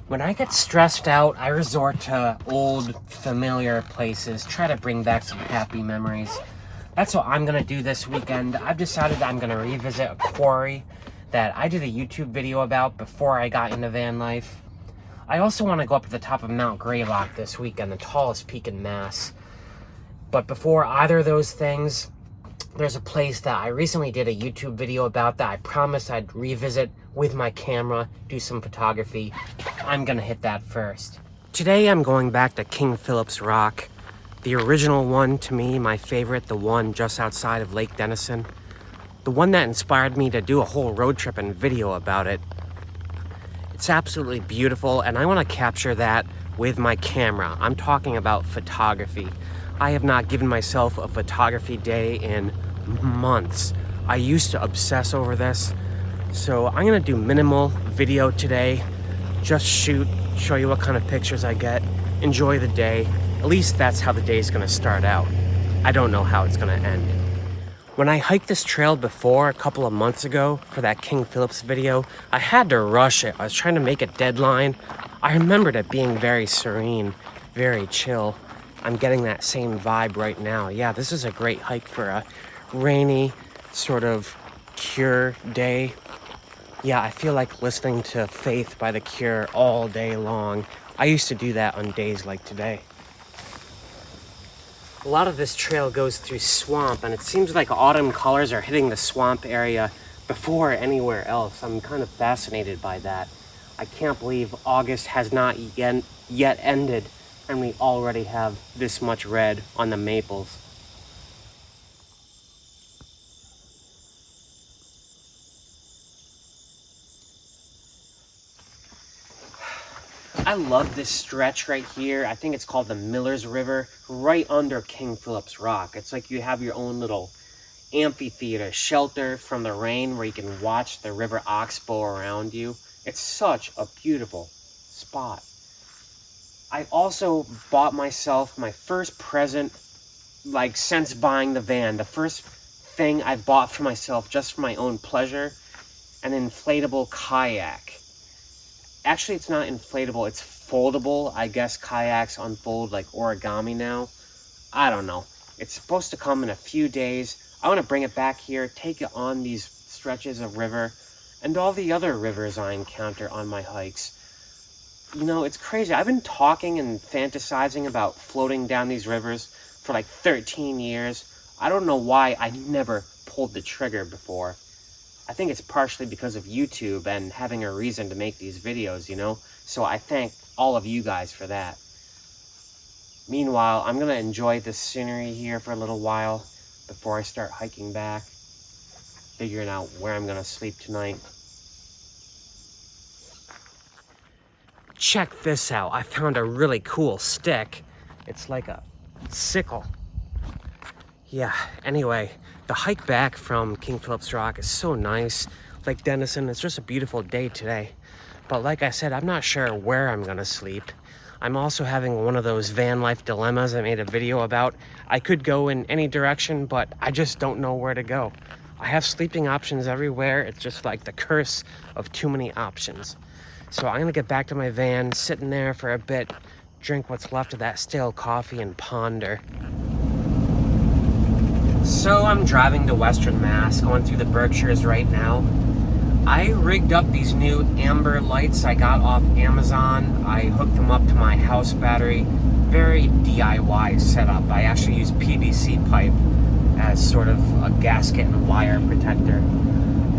When I get stressed out, I resort to old, familiar places, try to bring back some happy memories. That's what I'm gonna do this weekend. I've decided that I'm gonna revisit a quarry that I did a YouTube video about before I got into van life. I also want to go up to the top of Mount Greylock this weekend, the tallest peak in Mass. But before either of those things, there's a place that I recently did a YouTube video about that I promised I'd revisit with my camera, do some photography. I'm gonna hit that first. Today I'm going back to King Philip's Rock. The original one, to me, my favorite, the one just outside of Lake Denison. The one that inspired me to do a whole road trip and video about it. It's absolutely beautiful, and I want to capture that with my camera. I'm talking about photography. I have not given myself a photography day in months. I used to obsess over this. So I'm gonna do minimal video today. Just shoot, show you what kind of pictures I get, enjoy the day. At least that's how the day is gonna start out. I don't know how it's gonna end. When I hiked this trail before, a couple of months ago, for that King Philip's video, I had to rush it. I was trying to make a deadline. I remembered it being very serene, very chill. I'm getting that same vibe right now. Yeah, this is a great hike for a rainy, sort of Cure day. Yeah, I feel like listening to Faith by The Cure all day long. I used to do that on days like today. A lot of this trail goes through swamp, and it seems like autumn colors are hitting the swamp area before anywhere else. I'm kind of fascinated by that. I can't believe August has not yet ended, and we already have this much red on the maples. I love this stretch right here. I think it's called the Miller's River, right under King Philip's Rock. It's like you have your own little amphitheater, shelter from the rain, where you can watch the river oxbow around you. It's such a beautiful spot. I also bought myself my first present, like since buying the van. The first thing I bought for myself just for my own pleasure, an inflatable kayak. Actually, it's not inflatable, it's foldable. I guess kayaks unfold like origami now. I don't know. It's supposed to come in a few days. I want to bring it back here, take it on these stretches of river, and all the other rivers I encounter on my hikes. You know, it's crazy. I've been talking and fantasizing about floating down these rivers for like 13 years. I don't know why I never pulled the trigger before. I think it's partially because of YouTube and having a reason to make these videos, you know? So I thank all of you guys for that. Meanwhile, I'm gonna enjoy this scenery here for a little while before I start hiking back, figuring out where I'm gonna sleep tonight. Check this out. I found a really cool stick. It's like a sickle. Yeah, anyway, the hike back from King Philip's Rock is so nice. Lake Denison, it's just a beautiful day today. But like I said, I'm not sure where I'm gonna sleep. I'm also having one of those van life dilemmas I made a video about. I could go in any direction, but I just don't know where to go. I have sleeping options everywhere. It's just like the curse of too many options. So I'm gonna get back to my van, sit in there for a bit, drink what's left of that stale coffee, and ponder. So I'm driving to Western Mass, going through the Berkshires right now. I rigged up these new amber lights I got off Amazon. I hooked them up to my house battery. Very DIY setup. I actually use PVC pipe as sort of a gasket and wire protector.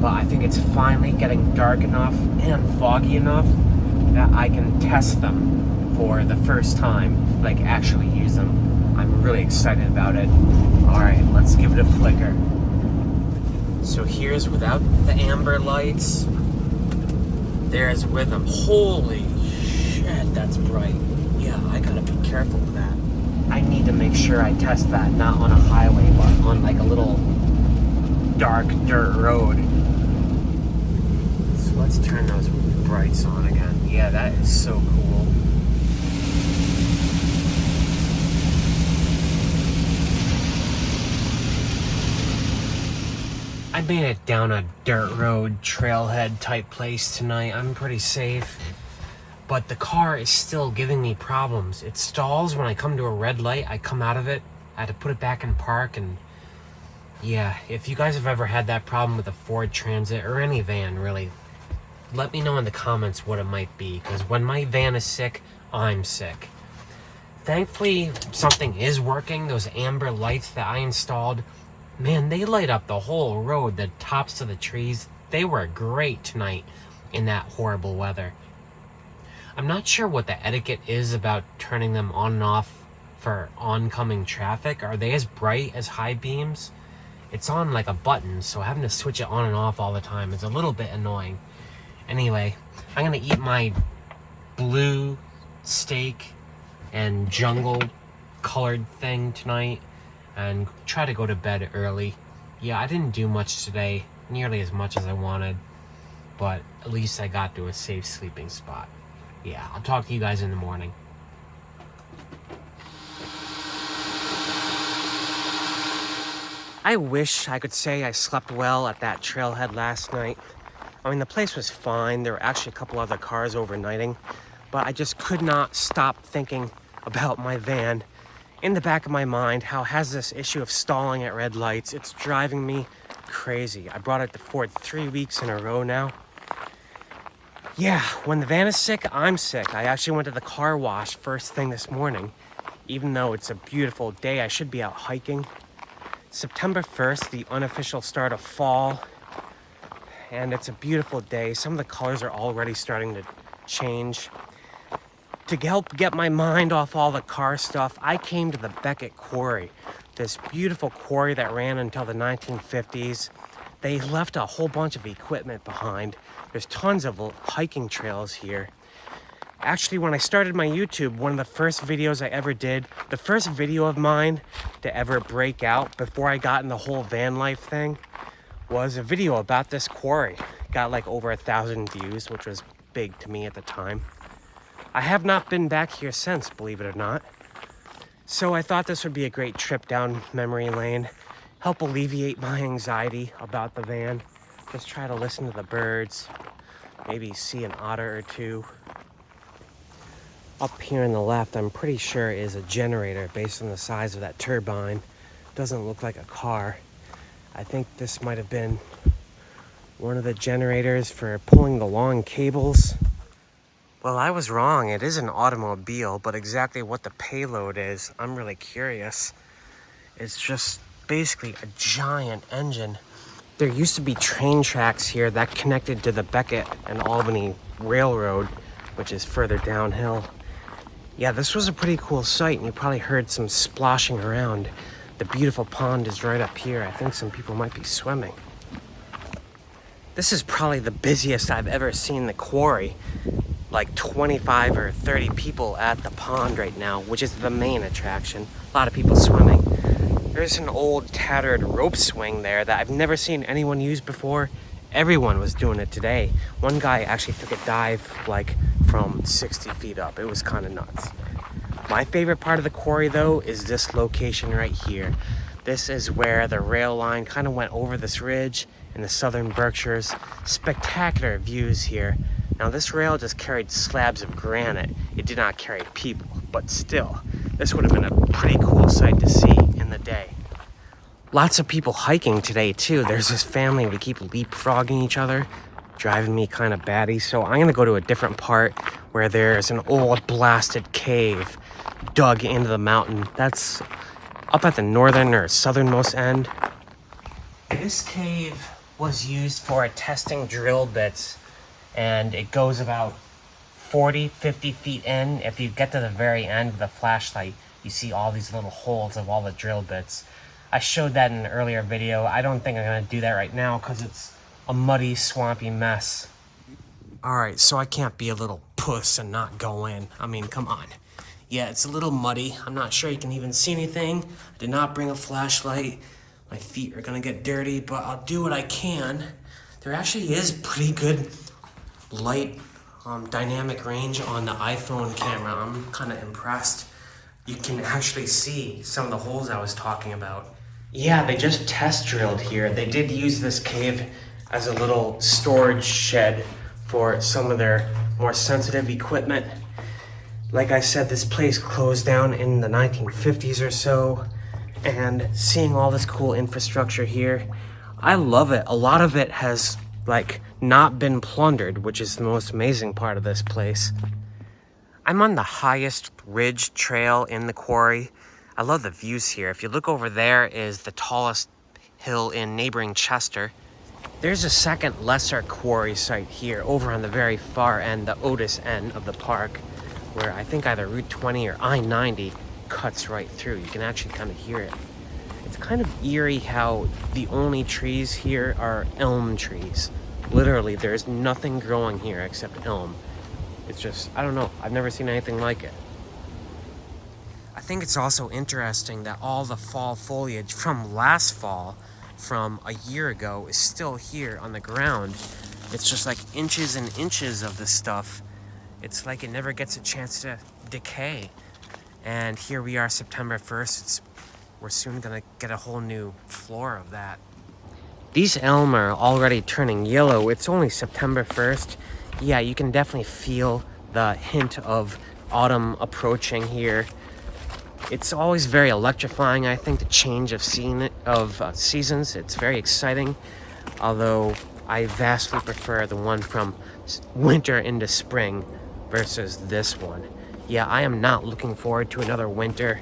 But I think it's finally getting dark enough and foggy enough that I can test them for the first time, like actually use them. I'm really excited about it. All right, let's give it a flicker. So here's without the amber lights. There's with them. Holy shit, that's bright. Yeah, I gotta be careful with that. I need to make sure I test that not on a highway, but on like a little dark dirt road. So let's turn those brights on again. Yeah, that is so cool. I made it down a dirt road trailhead type place tonight. I'm pretty safe. but the car is still giving me problems. It stalls when I come to a red light. I come out of it, I had to put it back in park, and yeah, if you guys have ever had that problem with a Ford Transit or any van, really, let me know in the comments what it might be, because when my van is sick, I'm sick. Thankfully, something is working. Those amber lights that I installed, man, they light up the whole road, the tops of the trees. They were great tonight in that horrible weather. I'm not sure what the etiquette is about turning them on and off for oncoming traffic. Are they as bright as high beams? It's on like a button, so having to switch it on and off all the time is a little bit annoying. Anyway, I'm gonna eat my blue steak and jungle colored thing tonight and try to go to bed early. Yeah, I didn't do much today, nearly as much as I wanted, but at least I got to a safe sleeping spot. Yeah, I'll talk to you guys in the morning. I wish I could say I slept well at that trailhead last night. I mean, the place was fine. There were actually a couple other cars overnighting, but I just could not stop thinking about my van. In the back of my mind, how has this issue of stalling at red lights? It's driving me crazy. I brought it to Ford 3 weeks in a row now. Yeah, when the van is sick, I'm sick. I actually went to the car wash first thing this morning. Even though it's a beautiful day, I should be out hiking. September 1st, the unofficial start of fall. And it's a beautiful day. Some of the colors are already starting to change. To help get my mind off all the car stuff, I came to the Beckett Quarry, this beautiful quarry that ran until the 1950s. They left a whole bunch of equipment behind. There's tons of hiking trails here. Actually, when I started my YouTube, one of the first videos I ever did, the first video of mine to ever break out before I got in the whole van life thing, was a video about this quarry. Got like over 1,000 views, which was big to me at the time. I have not been back here since, believe it or not. So I thought this would be a great trip down memory lane, help alleviate my anxiety about the van. Just try to listen to the birds, maybe see an otter or two. Up here on the left, I'm pretty sure is a generator based on the size of that turbine. Doesn't look like a car. I think this might have been one of the generators for pulling the long cables. Well, I was wrong. It is an automobile, but exactly what the payload is, I'm really curious. It's just basically a giant engine. There used to be train tracks here that connected to the Beckett and Albany Railroad, which is further downhill. Yeah, this was a pretty cool sight, and you probably heard some splashing around. The beautiful pond is right up here. I think some people might be swimming. This is probably the busiest I've ever seen the quarry. Like 25 or 30 people at the pond right now, which is the main attraction. A lot of people swimming. There's an old tattered rope swing there that I've never seen anyone use before. Everyone was doing it today. One guy actually took a dive like from 60 feet up. It was kind of nuts. My favorite part of the quarry though is this location right here. This is where the rail line kind of went over this ridge in the southern Berkshires. Spectacular views here. Now this rail just carried slabs of granite. It did not carry people, but still, this would have been a pretty cool sight to see in the day. Lots of people hiking today too. There's this family, we keep leapfrogging each other, driving me kind of batty. So I'm gonna go to a different part where there's an old blasted cave dug into the mountain. That's up at the northern or southernmost end. This cave was used for testing drill bits, and it goes about 40-50 feet in. If you get to the very end with a flashlight, you see all these little holes of all the drill bits. I showed that in an earlier video. I don't think I'm gonna do that right now because it's a muddy, swampy mess. All right, so I can't be a little puss and not go in. I mean, come on. Yeah, it's a little muddy. I'm not sure you can even see anything. I did not bring a flashlight. My feet are gonna get dirty, but I'll do what I can. There actually is pretty good light dynamic range on the iPhone camera. I'm kind of impressed. You can actually see some of the holes I was talking about. Yeah, they just test drilled here. They did use this cave as a little storage shed for some of their more sensitive equipment. Like I said, this place closed down in the 1950s or so, and seeing all this cool infrastructure here, I love it. A lot of it has like not been plundered, which is the most amazing part of this place. I'm on the highest ridge trail in the quarry. I love the views here. If you look over there is the tallest hill in neighboring Chester. There's a second lesser quarry site here over on the very far end, the Otis end of the park, where I think either Route 20 or I-90 cuts right through. You can actually kind of hear it. It's kind of eerie how the only trees here are elm trees. Literally, there's nothing growing here except elm. It's just, I don't know, I've never seen anything like it. I think it's also interesting that all the fall foliage from last fall, from a year ago, is still here on the ground. It's just like inches and inches of this stuff. It's like it never gets a chance to decay. And here we are, September 1st. We're soon gonna get a whole new floor of that. These elm are already turning yellow. It's only September 1st. Yeah, you can definitely feel the hint of autumn approaching here. It's always very electrifying, I think, the change of seasons. It's very exciting, although I vastly prefer the one from winter into spring versus this one. Yeah, I am not looking forward to another winter.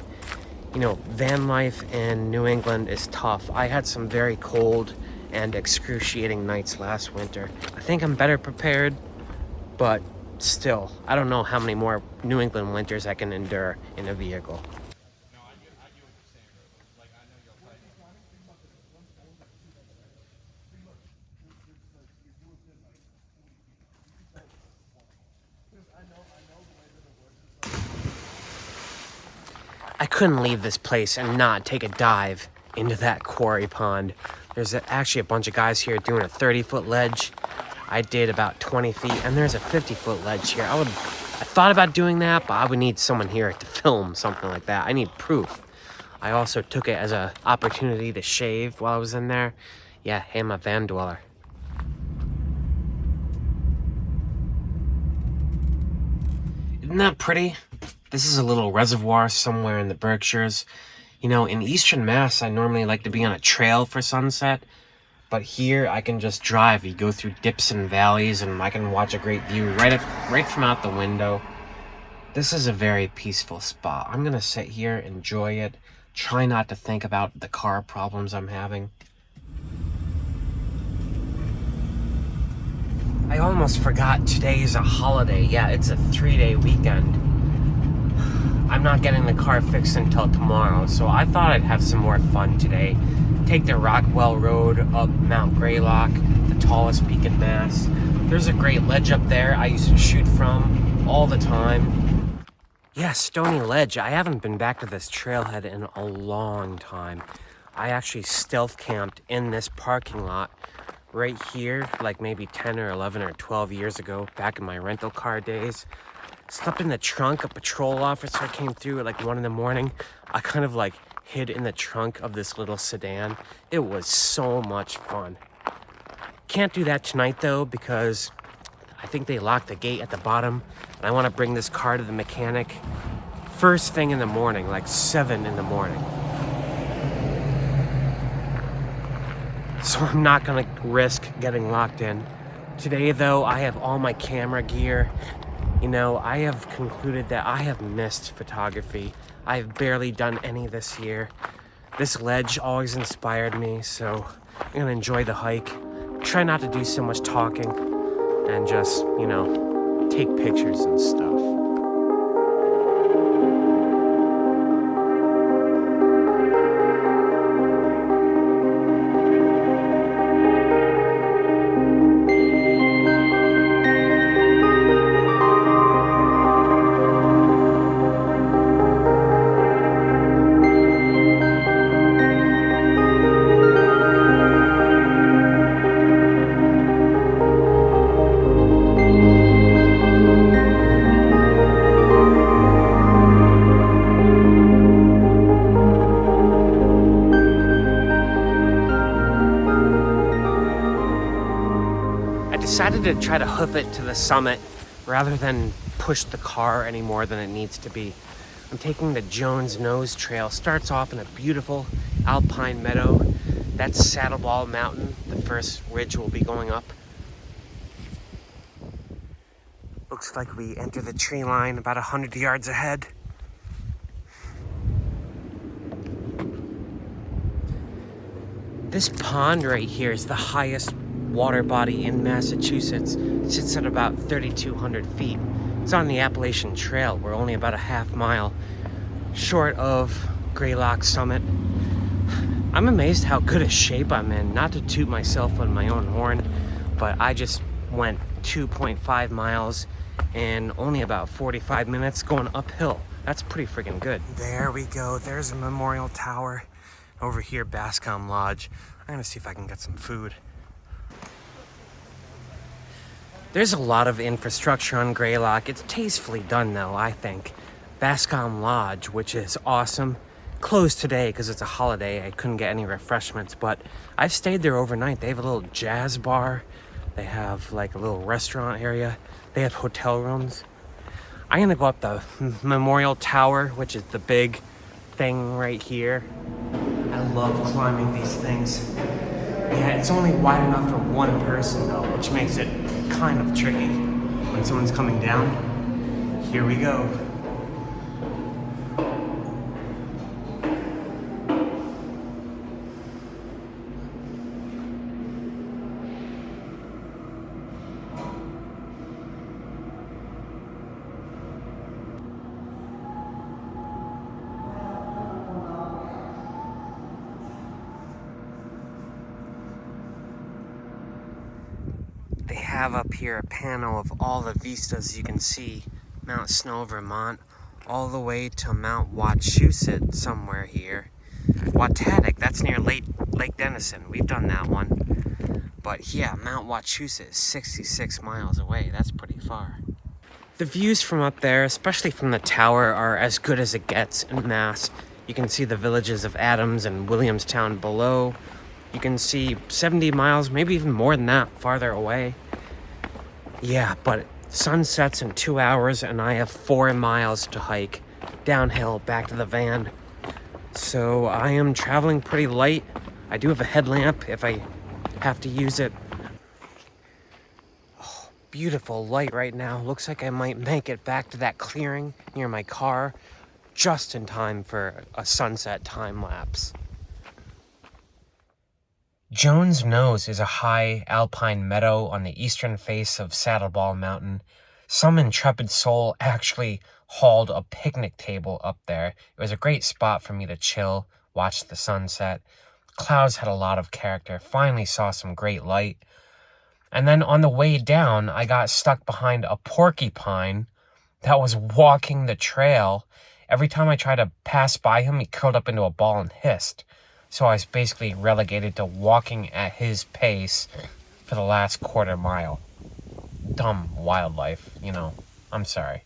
You know, van life in New England is tough. I had some very cold and excruciating nights last winter. I think I'm better prepared, but still, I don't know how many more New England winters I can endure in a vehicle. I couldn't leave this place and not take a dive into that quarry pond. There's actually a bunch of guys here doing a 30-foot ledge. I did about 20 feet, and there's a 50-foot ledge here. I thought about doing that, but I would need someone here to film something like that. I need proof. I also took it as an opportunity to shave while I was in there. Yeah, hey, I'm a van dweller. Isn't that pretty? This is a little reservoir somewhere in the Berkshires. You know, in Eastern Mass, I normally like to be on a trail for sunset. But here, I can just drive. You go through dips and valleys, and I can watch a great view right from out the window. This is a very peaceful spot. I'm gonna sit here, enjoy it, try not to think about the car problems I'm having. I almost forgot today is a holiday. Yeah, it's a 3-day weekend. I'm not getting the car fixed until tomorrow, so I thought I'd have some more fun today. Take the Rockwell Road up Mount Greylock, the tallest peak in Mass. There's a great ledge up there I used to shoot from all the time. Yeah, Stony Ledge. I haven't been back to this trailhead in a long time. I actually stealth camped in this parking lot right here, like maybe 10 or 11 or 12 years ago, back in my rental car days. Slept in the trunk. A patrol officer came through at like 1 in the morning. I kind of like hid in the trunk of this little sedan. It was so much fun. Can't do that tonight though, because I think they locked the gate at the bottom, and I want to bring this car to the mechanic first thing in the morning, like 7 in the morning. So I'm not gonna risk getting locked in. Today though, I have all my camera gear. You know, I have concluded that I have missed photography. I've barely done any this year. This ledge always inspired me, so I'm gonna enjoy the hike. Try not to do so much talking and just, you know, take pictures and stuff. Decided to try to hoof it to the summit rather than push the car any more than it needs to be. I'm taking the Jones Nose Trail. Starts off in a beautiful alpine meadow. That's Saddleball Mountain, the first ridge we'll be going up. Looks like we enter the tree line about 100 yards ahead. This pond right here is the highest water body in Massachusetts. It sits at about 3,200 feet. It's on the Appalachian Trail. We're only about a half mile short of Greylock summit. I'm amazed how good a shape I'm in. Not to toot myself on my own horn, but I just went 2.5 miles in only about 45 minutes going uphill. That's pretty freaking good. There we go. There's a memorial tower. Over here, Bascom Lodge. I'm gonna see if I can get some food. There's a lot of infrastructure on Greylock. It's tastefully done though, I think. Bascom Lodge, which is awesome. Closed today because it's a holiday. I couldn't get any refreshments, but I've stayed there overnight. They have a little jazz bar. They have like a little restaurant area. They have hotel rooms. I'm gonna go up the memorial tower, which is the big thing right here. I love climbing these things. Yeah, it's only wide enough for one person though, which makes it kind of tricky when someone's coming down. Here we go. They have up here a panel of all the vistas you can see. Mount Snow, Vermont, all the way to Mount Wachusett somewhere here. Watatic, that's near Lake Denison. We've done that one. But yeah, Mount Wachusett is 66 miles away. That's pretty far. The views from up there, especially from the tower, are as good as it gets in Mass. You can see the villages of Adams and Williamstown below. You can see 70 miles, maybe even more than that, farther away. Yeah, but sun sets in 2 hours and I have 4 miles to hike downhill back to the van. So I am traveling pretty light. I do have a headlamp if I have to use it. Oh, beautiful light right now. Looks like I might make it back to that clearing near my car just in time for a sunset time lapse. Jones Nose is a high alpine meadow on the eastern face of Saddleball Mountain. Some intrepid soul actually hauled a picnic table up there. It was a great spot for me to chill, watch the sunset. Clouds had a lot of character. Finally saw some great light. And then on the way down, I got stuck behind a porcupine that was walking the trail. Every time I tried to pass by him, he curled up into a ball and hissed. So I was basically relegated to walking at his pace for the last quarter mile. Dumb wildlife, you know. I'm sorry.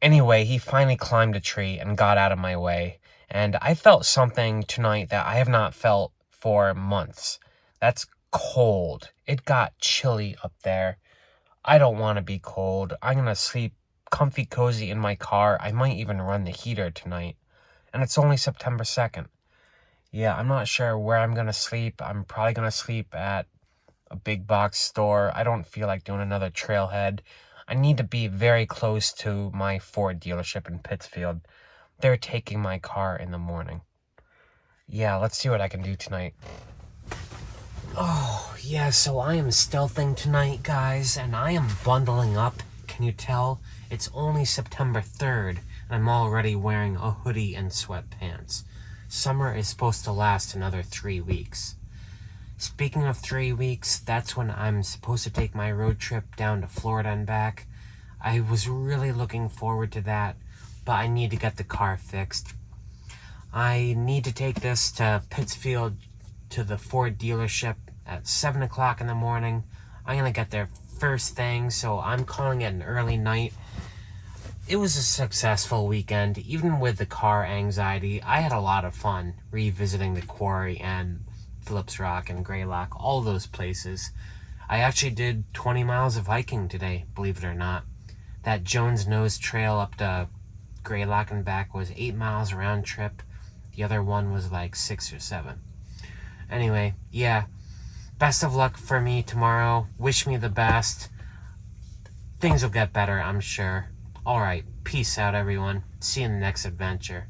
Anyway, he finally climbed a tree and got out of my way. And I felt something tonight that I have not felt for months. That's cold. It got chilly up there. I don't want to be cold. I'm going to sleep comfy cozy in my car. I might even run the heater tonight. And it's only September 2nd. Yeah, I'm not sure where I'm going to sleep. I'm probably going to sleep at a big box store. I don't feel like doing another trailhead. I need to be very close to my Ford dealership in Pittsfield. They're taking my car in the morning. Yeah, let's see what I can do tonight. Oh, yeah, so I am stealthing tonight, guys, and I am bundling up. Can you tell? It's only September 3rd, and I'm already wearing a hoodie and sweatpants. Summer is supposed to last another 3 weeks. Speaking of 3 weeks, that's when I'm supposed to take my road trip down to Florida and back. I was really looking forward to that, but I need to get the car fixed. I need to take this to Pittsfield to the Ford dealership at 7 o'clock in the morning. I'm going to get there first thing, so I'm calling it an early night. It was a successful weekend. Even with the car anxiety, I had a lot of fun revisiting the quarry and Phillips Rock and Greylock, all those places. I actually did 20 miles of hiking today, believe it or not. That Jones Nose Trail up to Greylock and back was 8 miles round trip. The other one was like 6 or 7. Anyway, yeah. Best of luck for me tomorrow. Wish me the best. Things will get better, I'm sure. Alright, peace out, everyone. See you in the next adventure.